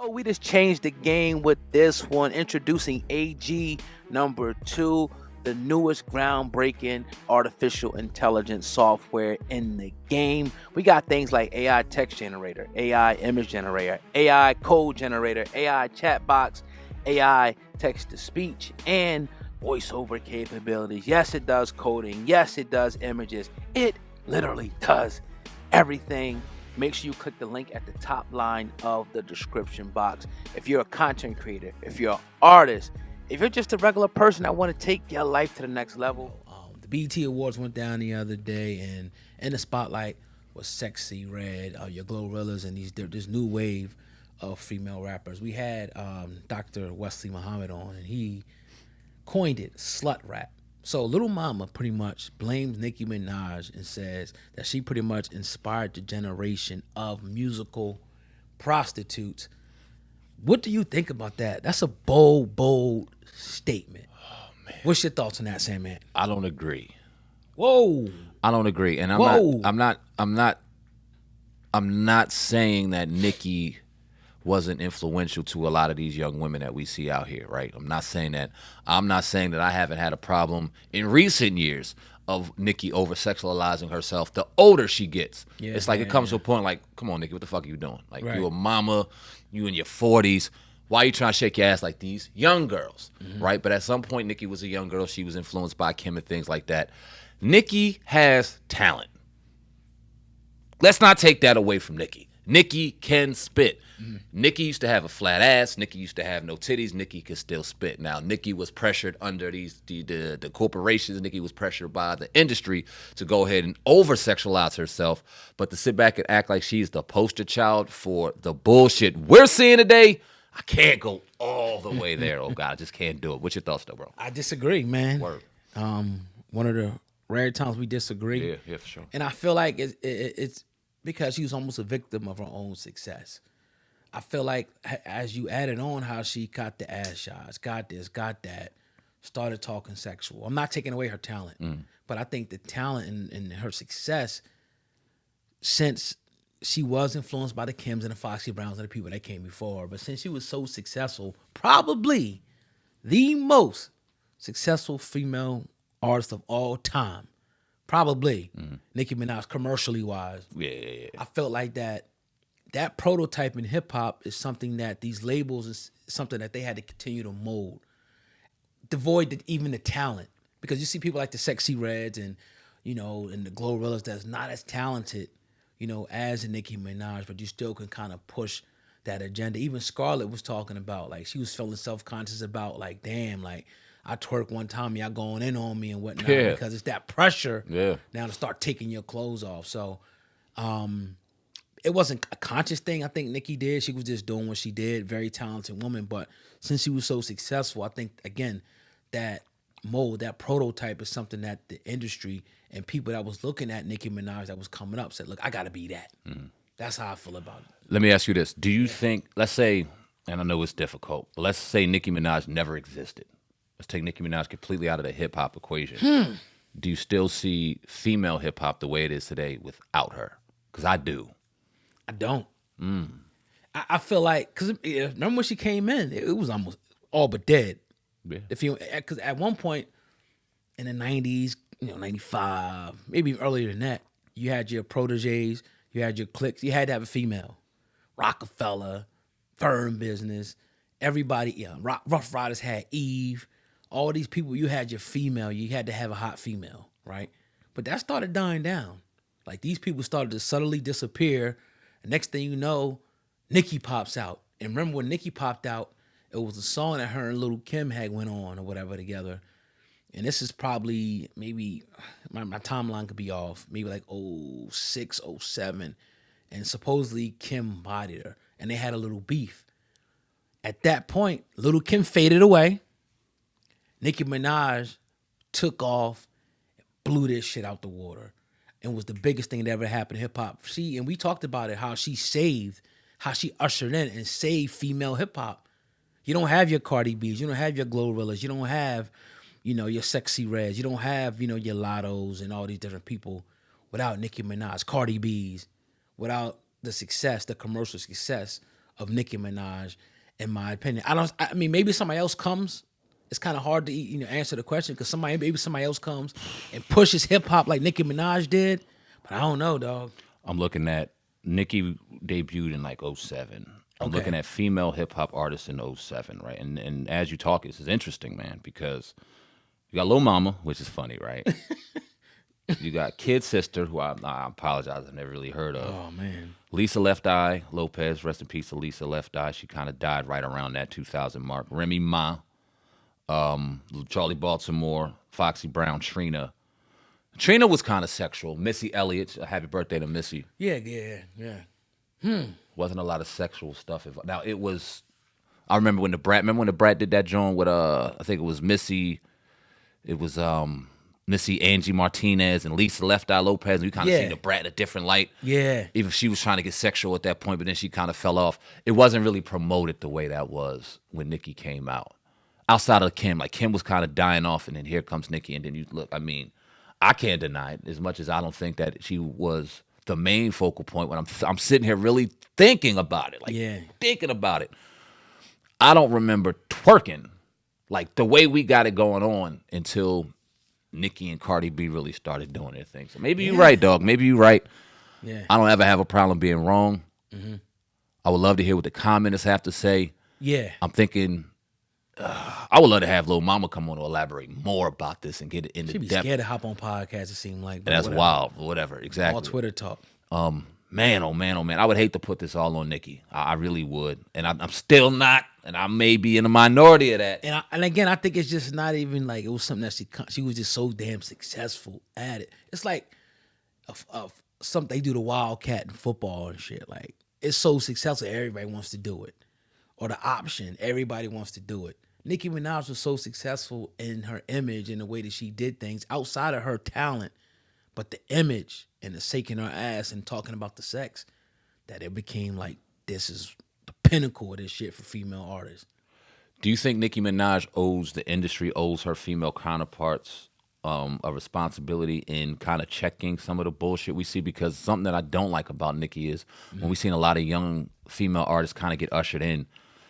Oh, we just changed the game with this one, introducing AG number 2, the newest groundbreaking artificial intelligence software in the game. We got things like AI text generator, AI image generator, AI code generator, AI chat box, AI text to speech, and voiceover capabilities. Yes, it does coding. Yes, it does images. It literally does everything. Make sure you click the link at the top line of the description box. If you're a content creator, if you're an artist, if you're just a regular person that want to take your life to the next level. The BET Awards went down the other day, and in the spotlight was Sexyy, Red, your Glorillaz, and this new wave of female rappers. We had Dr. Wesley Muhammad on, and he coined it slut rap. So Lil Mama pretty much blames Nicki Minaj and says that she pretty much inspired the generation of musical prostitutes. What do you think about that? That's a bold statement. Oh, man. What's your thoughts on that, Sandman? I don't agree. Whoa. I don't agree. And I'm not saying that Nicki wasn't influential to a lot of these young women that we see out here, right? I'm not saying that. I'm not saying that I haven't had a problem in recent years of Nicki over-sexualizing herself the older she gets. Yeah, it's like it comes to a point like, come on, Nicki, what the fuck are you doing? Like, right. You a mama, you in your 40s. Why are you trying to shake your ass like these young girls, right? But at some point, Nicki was a young girl. She was influenced by Kim and things like that. Nicki has talent. Let's not take that away from Nicki. Nicki can spit. Nicki used to have a flat ass. Nicki used to have no titties. Nicki could still spit. Now, Nicki was pressured under the corporations. Nicki was pressured by the industry to go ahead and over-sexualize herself. But to sit back and act like she's the poster child for the bullshit we're seeing today, I can't go all the way there. Oh, God, I just can't do it. What's your thoughts, though, bro? I disagree, man. Word. One of the rare times we disagree. Yeah, for sure. And I feel like it's because she was almost a victim of her own success. I feel like as you added on how she got the ass shots, got this, got that, started talking sexual. I'm not taking away her talent, but I think the talent and her success, since she was influenced by the Kims and the Foxy Browns and the people that came before, but since she was so successful, probably the most successful female artist of all time, probably Nicki Minaj, commercially wise. Yeah. I felt like that prototype in hip hop is something that these labels is something that they had to continue to mold, devoid even the talent. Because you see people like the Sexyy Reds and and the Glorillaz that's not as talented, as a Nicki Minaj, but you still can kind of push that agenda. Even Scarlett was talking about, like, she was feeling self-conscious about, like, damn, like, I twerk one time, y'all going in on me and whatnot, because it's that pressure now to start taking your clothes off. So it wasn't a conscious thing I think Nicki did. She was just doing what she did. Very talented woman. But since she was so successful, I think, again, that mold, that prototype is something that the industry and people that was looking at Nicki Minaj that was coming up said, look, I got to be that. That's how I feel about it. Let me ask you this. Do you think, let's say, and I know it's difficult, but let's say Nicki Minaj never existed. Let's take Nicki Minaj completely out of the hip-hop equation. Do you still see female hip-hop the way it is today without her? Because I do. I don't. I feel like, because remember when she came in, it was almost all but dead. Yeah. Because at one point in the 90s, 95, maybe earlier than that, you had your proteges, you had your cliques, you had to have a female. Rockefeller, Firm Business, everybody, Rough Riders had Eve. All these people, you had your female, you had to have a hot female, right? But that started dying down. Like, these people started to subtly disappear. And next thing you know, Nicki pops out. And remember when Nicki popped out, it was a song that her and Lil Kim had went on or whatever together. And this is probably, maybe, my timeline could be off, maybe like 06, 07. And supposedly Kim bodied her. And they had a little beef. At that point, Lil Kim faded away. Nicki Minaj took off, blew this shit out the water, and was the biggest thing that ever happened in hip-hop. And we talked about it, how she ushered in and saved female hip-hop. You don't have your Cardi B's, you don't have your Glorillaz, you don't have, your Sexyy Reds, you don't have, your Lottos and all these different people without Nicki Minaj, Cardi B's, without the commercial success of Nicki Minaj, in my opinion. I mean, maybe somebody else comes. It's kind of hard to answer the question because maybe somebody else comes and pushes hip hop like Nicki Minaj did. But I don't know, dog. I'm looking at Nicki debuted in like 07. I'm Okay. looking at female hip hop artists in 07, right? And as you talk, this is interesting, man, because you got Lil Mama, which is funny, right? You got Kid Sister, who I apologize, I've never really heard of. Oh man. Lisa Left Eye Lopez, rest in peace to Lisa Left Eye. She kind of died right around that 2000 mark. Remy Ma, Charlie Baltimore, Foxy Brown, Trina. Trina was kind of sexual. Missy Elliott, happy birthday to Missy. Yeah. Wasn't a lot of sexual stuff. Now it was. I remember when the Brat did that joint with I think it was Missy. It was Missy Angie Martinez and Lisa Left Eye Lopez. And you kind of seen the Brat in a different light. Yeah. Even if she was trying to get sexual at that point, but then she kind of fell off. It wasn't really promoted the way that was when Nicki came out. Outside of Kim, like Kim was kind of dying off, and then here comes Nicki, and then you look. I mean, I can't deny it as much as I don't think that she was the main focal point. When I'm sitting here really thinking about it, thinking about it. I don't remember twerking like the way we got it going on until Nicki and Cardi B really started doing their thing. So maybe you're right, dog. Maybe you're right. Yeah. I don't ever have a problem being wrong. Mm-hmm. I would love to hear what the commenters have to say. Yeah. I'm thinking I would love to have Lil Mama come on to elaborate more about this and get it into She'd be depth. scared to hop on podcasts, it seemed like. And that's wild. Whatever. Exactly. All Twitter talk. Man, oh man, oh man. I would hate to put this all on Nicki. I really would. And I'm still not. And I may be in the minority of that. And again, I think it's just not even like it was something that she was just so damn successful at it. It's like something they do the Wildcat in football and shit. Like, it's so successful, everybody wants to do it. Or the option, everybody wants to do it. Nicki Minaj was so successful in her image and the way that she did things outside of her talent, but the image and the shaking her ass and talking about the sex, that it became like, this is the pinnacle of this shit for female artists. Do you think Nicki Minaj the industry owes her female counterparts a responsibility in kind of checking some of the bullshit we see? Because something that I don't like about Nicki is when we've seen a lot of young female artists kind of get ushered in,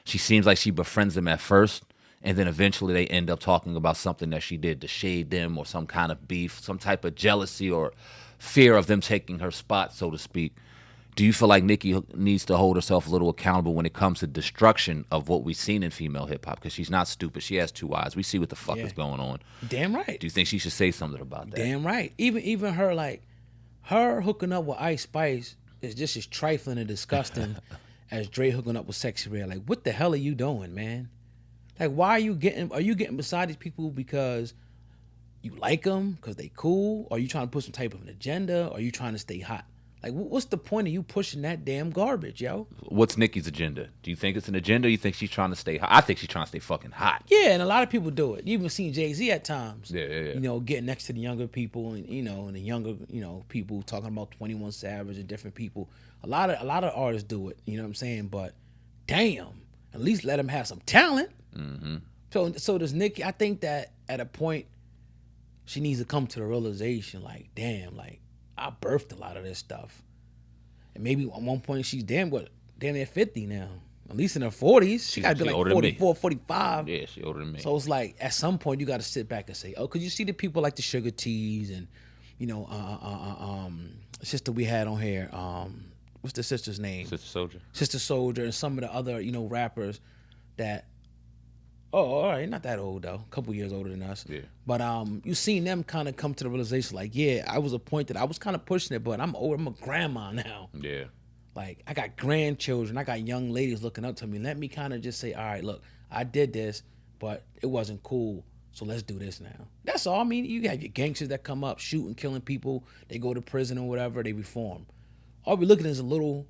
she seems like she befriends them at first, and then eventually they end up talking about something that she did to shade them or some kind of beef, some type of jealousy or fear of them taking her spot, so to speak. Do you feel like Nicki needs to hold herself a little accountable when it comes to destruction of what we've seen in female hip-hop? Because she's not stupid. She has two eyes. We see what the fuck is going on. Damn right. Do you think she should say something about that? Damn right. Even her, like, her hooking up with Ice Spice is just as trifling and disgusting as Dre hooking up with Sexyy Red. Like, what the hell are you doing, man? Like, why are you getting beside these people because you like them, because they cool? Or are you trying to put some type of an agenda? Or are you trying to stay hot? Like, what's the point of you pushing that damn garbage, yo? What's Nicki's agenda? Do you think it's an agenda or you think she's trying to stay hot? I think she's trying to stay fucking hot. Yeah, and a lot of people do it. You even seen Jay-Z at times. Yeah. You know, getting next to the younger people and, and the younger, people talking about 21 Savage and different people. A lot of artists do it, you know what I'm saying? But damn, at least let them have some talent. Mm-hmm. So does Nicki. I think that at a point, she needs to come to the realization, like, damn, like, I birthed a lot of this stuff. And maybe at one point she's damn near 50 now. At least in her 40s. She got to be like 44, 45. Yeah, she older than me. So it's like, at some point, you got to sit back and say, oh, because you see the people like the Sugar Teas and, sister we had on here, what's the sister's name? Sister Soldier and some of the other, rappers that, all right, not that old though, a couple years older than us. Yeah. But you seen them kind of come to the realization, like, yeah, I was a point that I was kind of pushing it, but I'm old, I'm a grandma now. Yeah. Like, I got grandchildren, I got young ladies looking up to me. Let me kind of just say, all right, look, I did this, but it wasn't cool, so let's do this now. That's all. I mean, you have your gangsters that come up, shooting, killing people, they go to prison or whatever, they reform. All we're looking at is a little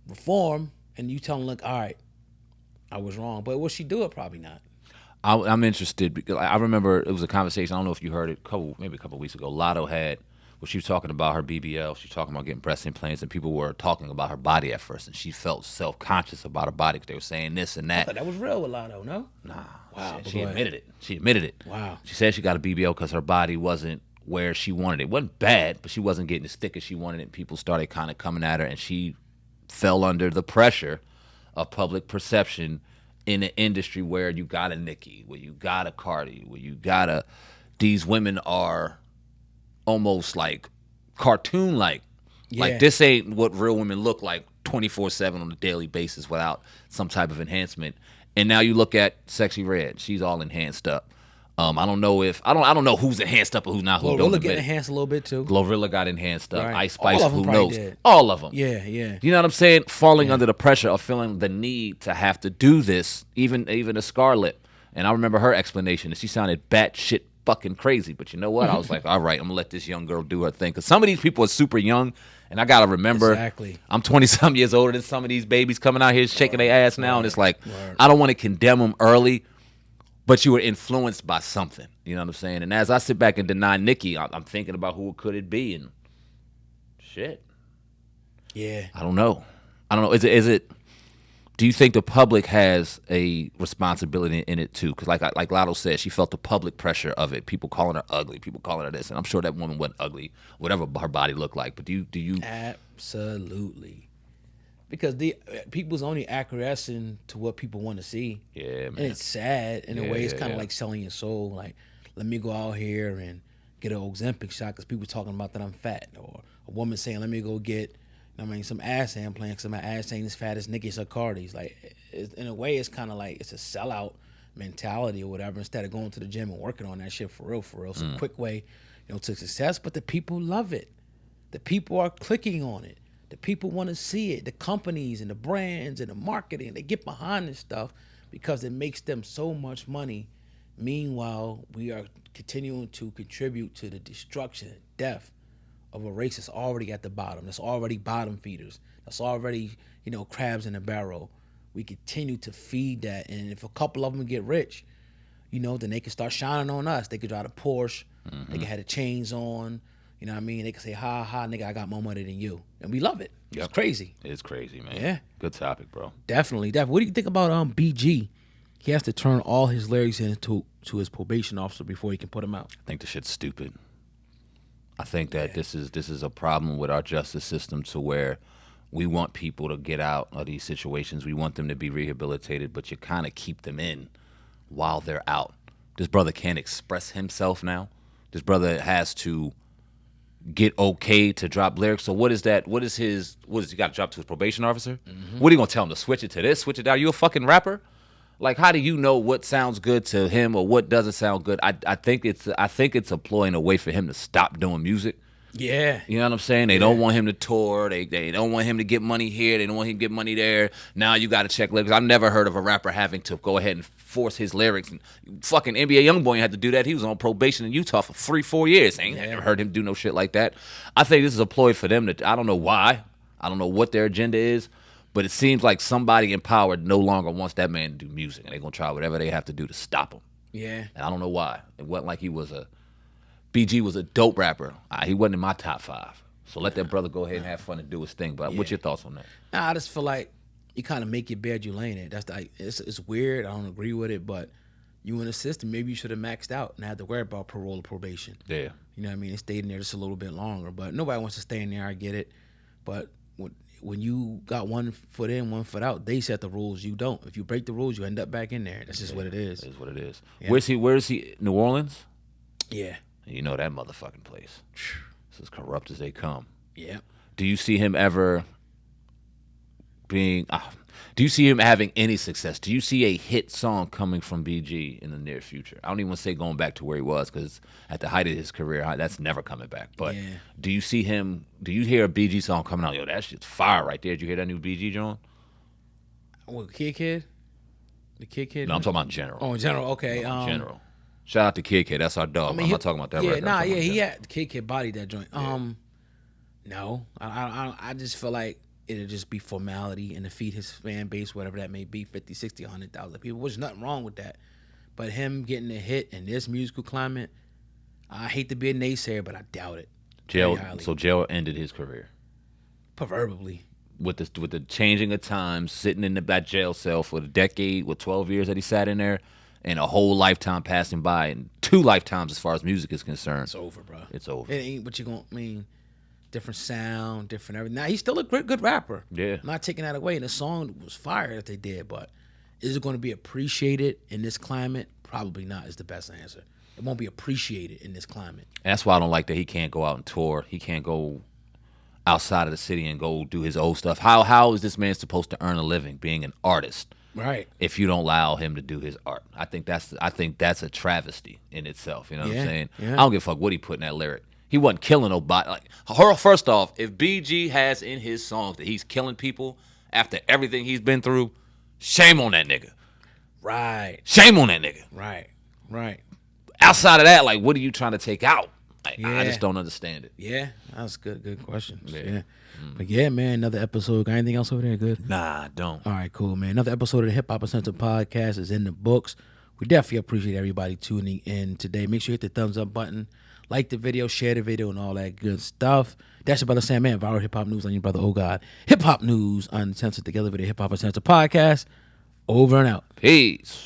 reform, and you tell them, look, all right, I was wrong. But will she do it? Probably not. I'm interested because I remember it was a conversation. I don't know if you heard it maybe a couple weeks ago. Lotto had where she was talking about her BBL. She was talking about getting breast implants, and people were talking about her body at first, and she felt self-conscious about her body because they were saying this and that. I thought that was real with Lotto, no? Nah. Wow. She admitted it. She admitted it. Wow. She said she got a BBL because her body wasn't where she wanted it. It wasn't bad, but she wasn't getting as thick as she wanted it. And people started kind of coming at her, and she fell under the pressure of public perception in an industry where you got a Nicki, where you got a Cardi, where you got a, these women are almost like cartoon like. Yeah. Like this ain't what real women look like 24/7 on a daily basis without some type of enhancement. And now you look at Sexyy Red, she's all enhanced up. I don't know if I don't know who's enhanced up or who's not. Who don't Glorilla get enhanced a little bit too. Glorilla got enhanced up. Right. Ice Spice, All of them who probably knows? did. All of them. Yeah, yeah. You know what I'm saying? Falling under the pressure of feeling the need to have to do this, even a Scarlett. And I remember her explanation, and she sounded batshit fucking crazy. But you know what? I was like, all right, I'm gonna let this young girl do her thing. Because some of these people are super young, and I gotta remember, exactly. I'm 20-some years older than some of these babies coming out here shaking their ass now, and it's like, I don't want to condemn them early, but you were influenced by something. You know what I'm saying? And as I sit back and deny Nicki, I'm thinking about who could it be, and shit. Yeah. I don't know. Is it? Do you think the public has a responsibility in it too? Because like Lotto said, she felt the public pressure of it. People calling her ugly. People calling her this, and I'm sure that woman wasn't ugly, whatever her body looked like. But do you? Absolutely. Because the people's only acquiescing to what people want to see. Yeah, man. And it's sad in a way. It's kind of like selling your soul. Like, let me go out here and get an Ozempic shot because people talking about that I'm fat, or a woman saying, let me go get, some ass implant because my ass ain't as fat as Nicki's or Cardi's. Like, in a way, it's kind of like it's a sellout mentality or whatever. Instead of going to the gym and working on that shit for real. It's a quick way, to success. But the people love it. The people are clicking on it. The people want to see it. The companies and the brands and the marketing, they get behind this stuff because it makes them so much money. Meanwhile, we are continuing to contribute to the destruction and death of a race that's already at the bottom, that's already bottom feeders, that's already, crabs in a barrel. We continue to feed that. And if a couple of them get rich, then they can start shining on us. They could drive a Porsche. Mm-hmm. They can have the chains on. You know what I mean? They can say, ha, ha, nigga, I got more money than you. And we love it. Yep. It's crazy. It's crazy, man. Yeah. Good topic, bro. Definitely. What do you think about BG? He has to turn all his lyrics into his probation officer before he can put them out. I think the shit's stupid. I think that this is a problem with our justice system, to where we want people to get out of these situations. We want them to be rehabilitated, but you kind of keep them in while they're out. This brother can't express himself now. This brother has to get okay to drop lyrics. So what is that? What is he got to drop to his probation officer? Mm-hmm. What are you going to tell him, to switch it to this, switch it down? Are you a fucking rapper? Like, how do you know what sounds good to him or what doesn't sound good? I think it's a ploy and a way for him to stop doing music. Yeah. You know what I'm saying? They don't want him to tour. They don't want him to get money here. They don't want him to get money there. Now you got to check lyrics. I've never heard of a rapper having to go ahead and force his lyrics. And fucking NBA Youngboy had to do that. He was on probation in Utah for 3-4 years. I ain't never heard him do no shit like that. I think this is a ploy for them to, I don't know why. I don't know what their agenda is. But it seems like somebody in power no longer wants that man to do music, and they're going to try whatever they have to do to stop him. Yeah. And I don't know why. It wasn't like BG was a dope rapper. He wasn't in my top 5. So let that brother go ahead and have fun and do his thing. But what's your thoughts on that? Nah, I just feel like you kind of make your bed, you lay in it. That's like, it's weird. I don't agree with it, but you in the system, maybe you should have maxed out and had to worry about parole or probation. Yeah. You know what I mean? It stayed in there just a little bit longer. But nobody wants to stay in there. I get it. But when you got one foot in, one foot out, they set the rules. You don't. If you break the rules, you end up back in there. That's just what it is. It is what it is. Yeah. Where is he? New Orleans? Yeah. You know that motherfucking place. It's as corrupt as they come. Yeah. Do you see him ever being... do you see him having any success? Do you see a hit song coming from BG in the near future? I don't even want to say going back to where he was, because at the height of his career, that's never coming back. But do you see him... Do you hear a BG song coming out? Yo, that shit's fire right there. Did you hear that new BG, John? What, Kid? The Kid? No, I'm talking about in general. Oh, in general, okay. In general. Shout out to Kid. That's our dog. I'm not talking about that record. Yeah, he had Kid bodied that joint. Yeah. No, I just feel like it'll just be formality and to feed his fan base, whatever that may be, 50, 60, 100,000 people. There's nothing wrong with that. But him getting a hit in this musical climate, I hate to be a naysayer, but I doubt it. Jail ended his career. Proverbially. With the changing of times, sitting in that jail cell for a decade, with 12 years that he sat in there, and a whole lifetime passing by, and 2 lifetimes as far as music is concerned. It's over, bro. It's over. It ain't what you gonna mean. different sound, different everything. Now he's still a good rapper. Yeah. I'm not taking that away. And the song was fire that they did, but is it going to be appreciated in this climate? Probably not. Is the best answer. It won't be appreciated in this climate. And that's why I don't like that he can't go out and tour. He can't go outside of the city and go do his old stuff. How is this man supposed to earn a living being an artist? Right. If you don't allow him to do his art, I think that's a travesty in itself. You know what I'm saying? Yeah. I don't give a fuck what he put in that lyric. He wasn't killing nobody. Like, first off, if BG has in his songs that he's killing people after everything he's been through, shame on that nigga. Right. Shame on that nigga. Right. Outside of that, like, what are you trying to take out? Like, Yeah. I just don't understand it. Yeah, that's good question. Yeah. But yeah, man, another episode. Got anything else over there? Good? Nah, I don't. All right, cool, man. Another episode of the Hip-Hop.Uncensored podcast is in the books. We definitely appreciate everybody tuning in today. Make sure you hit the thumbs up button, like the video, share the video, and all that good stuff. That's your brother Sam, man. Viral Hip Hop News on your brother, oh God. Hip Hop News Uncensored together with the Hip-Hop.Uncensored podcast. Over and out. Peace.